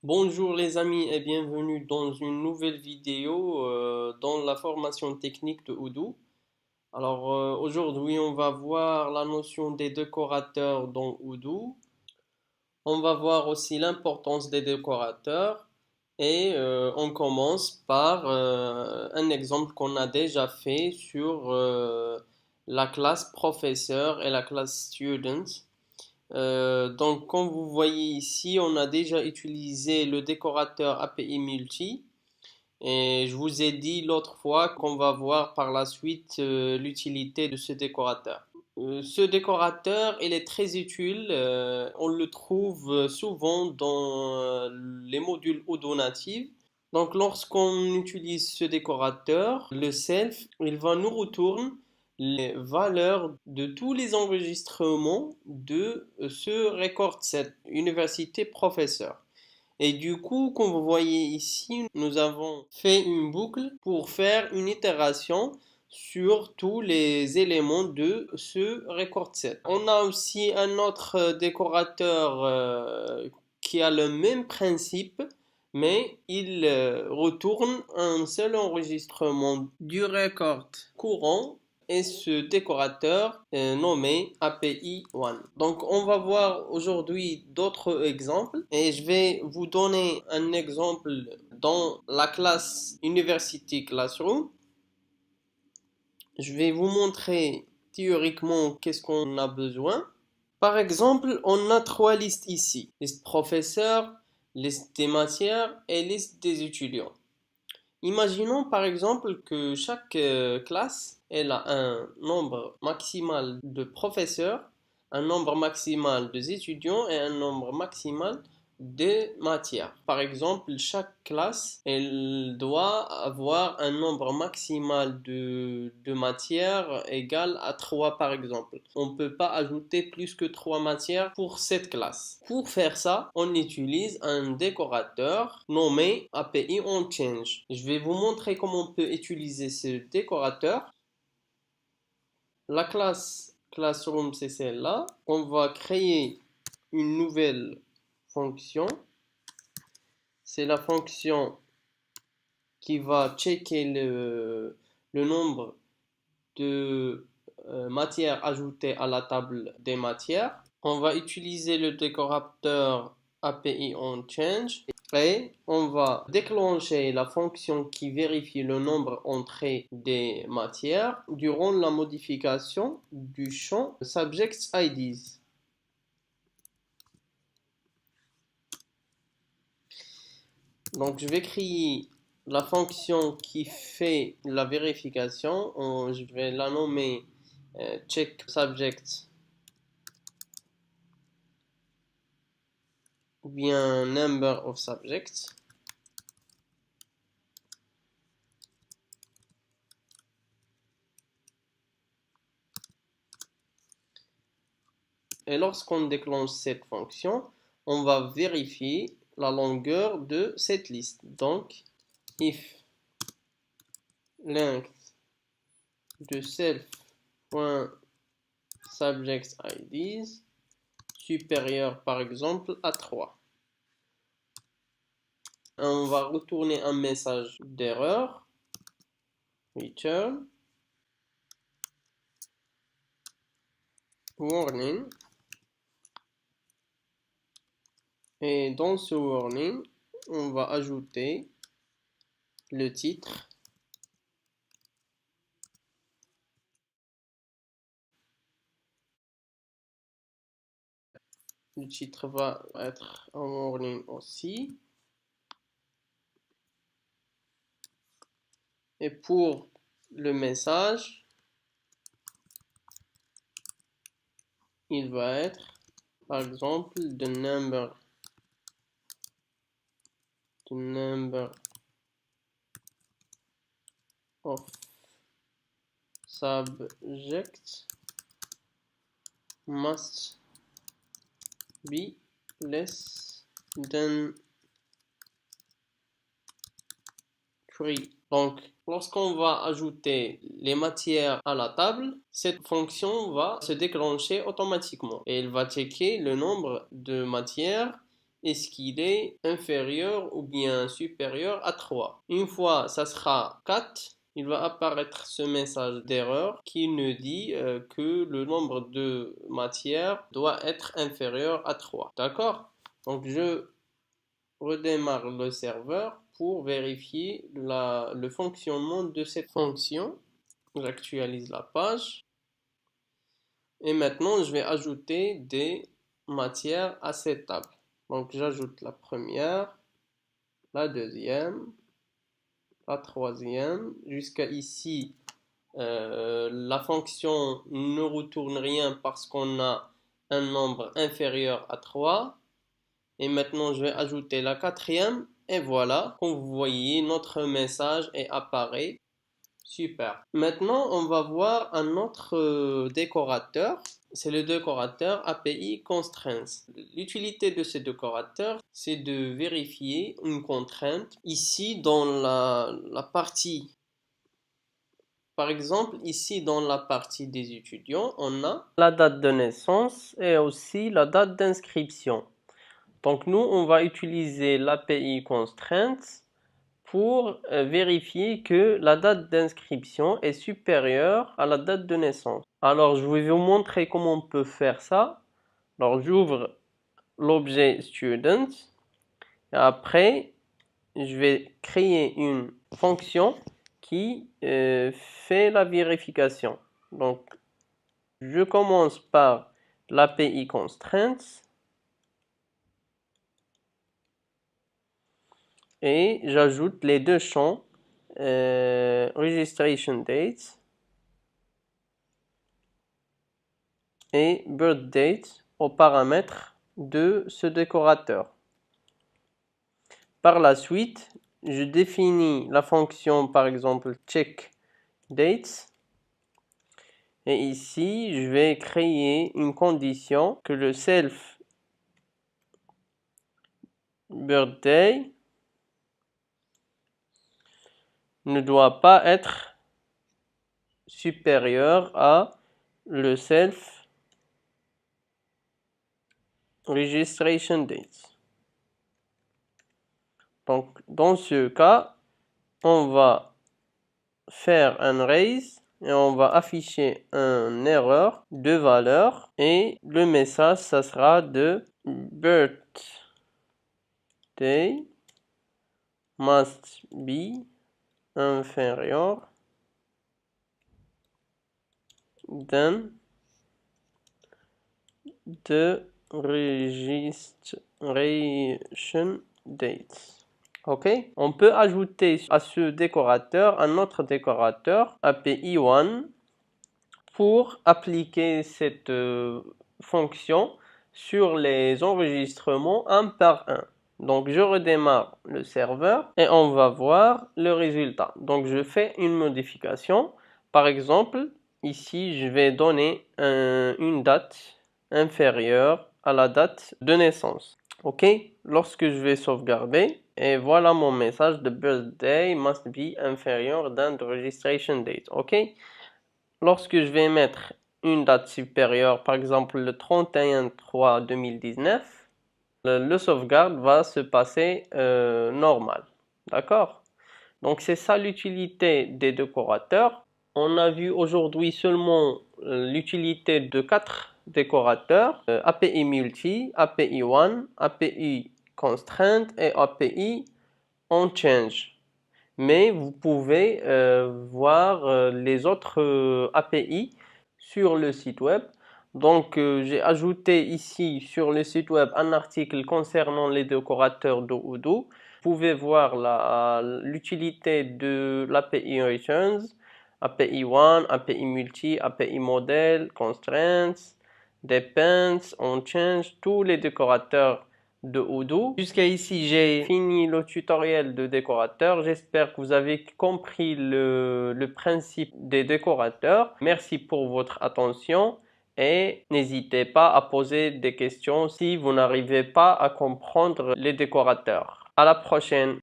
Bonjour les amis et bienvenue dans une nouvelle vidéo dans la formation technique de Odoo. Aujourd'hui on va voir la notion des décorateurs dans Odoo. On va voir aussi l'importance des décorateurs et on commence par un exemple qu'on a déjà fait sur la classe professeur et la classe student. Donc, comme vous voyez ici, on a déjà utilisé le décorateur API Multi et je vous ai dit l'autre fois qu'on va voir par la suite l'utilité de ce décorateur. Ce décorateur, il est très utile. On le trouve souvent dans les modules Odoo natifs. Donc, lorsqu'on utilise ce décorateur, le self, il va nous retourner les valeurs de tous les enregistrements de ce record set, université professeur. Et du coup, comme vous voyez ici, nous avons fait une boucle pour faire une itération sur tous les éléments de ce record set. On a aussi un autre décorateur qui a le même principe, mais il retourne un seul enregistrement du record courant et ce décorateur est nommé API One. Donc on va voir aujourd'hui d'autres exemples et je vais vous donner un exemple dans la classe University Classroom. Je vais vous montrer théoriquement qu'est-ce qu'on a besoin. Par exemple, on a trois listes ici. Liste professeur, liste des matières et liste des étudiants. Imaginons par exemple que chaque classe elle a un nombre maximal de professeurs, un nombre maximal d'étudiants et un nombre maximal de matières. Par exemple, chaque classe elle doit avoir un nombre maximal de matières égal à 3 par exemple. On ne peut pas ajouter plus que 3 matières pour cette classe. Pour faire ça, on utilise un décorateur nommé API onChange. Je vais vous montrer comment on peut utiliser ce décorateur. La classe Classroom, c'est celle-là. On va créer une nouvelle fonction. C'est la fonction qui va checker le nombre de matières ajoutées à la table des matières. On va utiliser le décorateur API onChange et on va déclencher la fonction qui vérifie le nombre entré des matières durant la modification du champ Subject IDs. Donc je vais créer la fonction qui fait la vérification. Je vais la nommer check subject ou bien number of subjects. Et lorsqu'on déclenche cette fonction, on va vérifier la longueur de cette liste. Donc, if length de self.subjectIDs supérieur par exemple à 3. On va retourner un message d'erreur. Return warning. Et dans ce warning, on va ajouter le titre. Le titre va être un warning aussi. Et pour le message, il va être par exemple the number of subjects must be less than 3. Donc, lorsqu'on va ajouter les matières à la table, cette fonction va se déclencher automatiquement et elle va checker le nombre de matières est-ce qu'il est inférieur ou bien supérieur à 3. Une fois ça sera 4, il va apparaître ce message d'erreur qui nous dit que le nombre de matières doit être inférieur à 3. D'accord? Donc je redémarre le serveur pour vérifier le fonctionnement de cette fonction. J'actualise la page. Et maintenant, je vais ajouter des matières à cette table. Donc, j'ajoute la première, la deuxième, la troisième. Jusqu'à ici, la fonction ne retourne rien parce qu'on a un nombre inférieur à 3. Et maintenant, je vais ajouter la quatrième. Et voilà, comme vous voyez, notre message est apparu. Super. Maintenant, on va voir un autre décorateur. C'est le décorateur API Constraints. L'utilité de ce décorateur, c'est de vérifier une contrainte. Ici, dans la partie, par exemple, ici dans la partie des étudiants, on a la date de naissance et aussi la date d'inscription. Donc nous, on va utiliser l'API Constraints pour vérifier que la date d'inscription est supérieure à la date de naissance. Alors, je vais vous montrer comment on peut faire ça. Alors, j'ouvre l'objet student. Et après, je vais créer une fonction qui fait la vérification. Donc, je commence par l'API Constraints. Et j'ajoute les deux champs registration date et birth date aux paramètres de ce décorateur. Par la suite, je définis la fonction par exemple check dates et ici je vais créer une condition que le self birthday ne doit pas être supérieur à le self registration date. Donc, dans ce cas, on va faire un raise et on va afficher une erreur de valeur et le message, ça sera de birthday must be inférieur than the registration date. Ok, on peut ajouter à ce décorateur un autre décorateur API One pour appliquer cette fonction sur les enregistrements un par un. Donc je redémarre le serveur et on va voir le résultat. Donc je fais une modification. Par exemple, ici je vais donner une date inférieure à la date de naissance. Ok, lorsque je vais sauvegarder, et voilà mon message de birthday must be inférieur than the registration date. Ok, lorsque je vais mettre une date supérieure, par exemple le 31/3/2019, le sauvegarde va se passer normal. D'accord? Donc c'est ça l'utilité des décorateurs. On a vu aujourd'hui seulement l'utilité de 4 décorateurs, API Multi, API One, API Constraint et API OnChange. Mais vous pouvez voir les autres API sur le site web. Donc j'ai ajouté ici sur le site web un article concernant les décorateurs de Odoo. Vous pouvez voir l'utilité de l'API Returns, API One, API Multi, API Model, Constraints, Depends, OnChange, tous les décorateurs de Odoo. Jusqu'à ici, j'ai fini le tutoriel de décorateur. J'espère que vous avez compris le principe des décorateurs. Merci pour votre attention et n'hésitez pas à poser des questions si vous n'arrivez pas à comprendre les décorateurs. À la prochaine!